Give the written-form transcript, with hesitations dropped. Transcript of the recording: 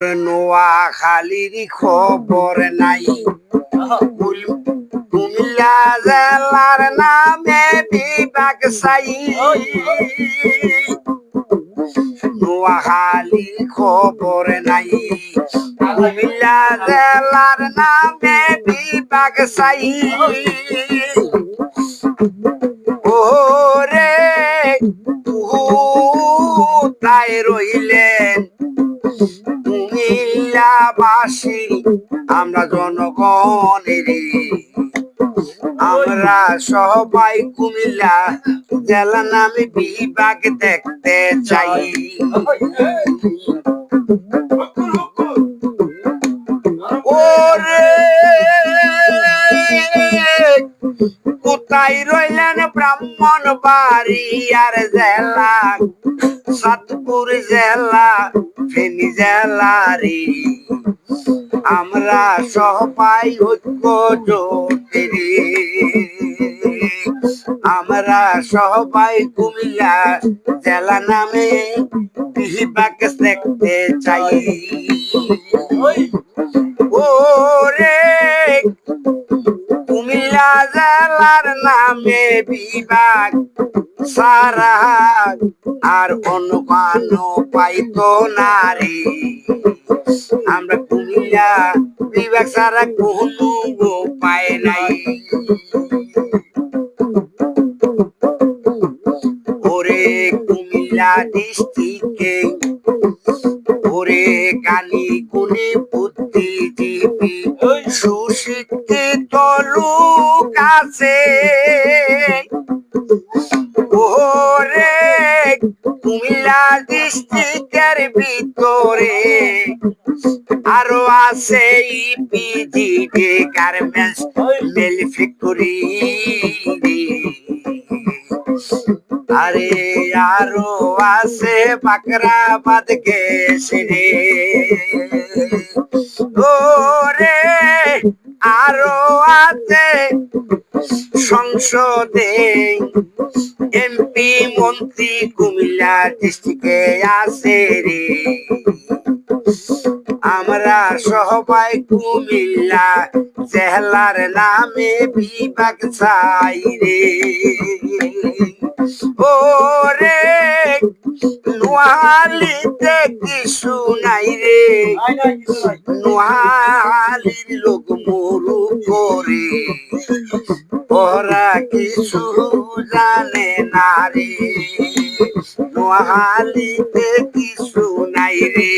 নোয়াখালীর খবর নাই, কুমিল্লা জেলার নামে বিভাগ চাই। নোয়াখালীর খবর নাই, কুমিল্লা জেলার নামে বিভাগ চাই। ওরে তাই রইলেন কুমিল্লাবাসী, আমরা জনগণের, আমরা সবাই কুমিল্লা জেলা নামে বিভাগ দেখতে চাই। ওরে কোথায় রইলেন ব্রাহ্মণবাড়িয়ার জেলা, চাঁদপুর জেলা, ফেনী জেলা রে, আমরা সবাই ঐক্য জোটের, আমরা সবাই কুমিল্লা জেলা নামে বিভাগ দেখতে চাই। ওরে কুমিল্লা জেলার নামে বিভাগ সারা আর অন্য কোনো পাইতো না রে, আমরা কুমিল্লা বিভাগ সারা কোনো উপায় নাই। ওরে কুমিল্লা ডিস্ট্রিক্টে ওরে কানি গুণী বুদ্ধিজীবী সুশিক্ষিত লোক আছে। ওরে কুমিল্লা ডিস্ট্রিক্টের ভিতরে আরো আছে ইপিজিডি গার্মেন্টস মিল ফ্যাক্টরি, আরে আরো আছে বাকরাবাদ গ্যাস রে। ওরে আরো আছে সংসদে এমপি মন্ত্রী কুমিল্লা ডিস্ট্রিক্টে আছে রে, আমরা সবাই কুমিল্লা জেলার নামে বিভাগ চাই রে। ওরে নোয়াখালীতে কিছু নাই রে, নোয়াখালীর লোক মরু করে, ওরা কিছু জানে না রে, নোয়াখালীতে কিছু নাই রে।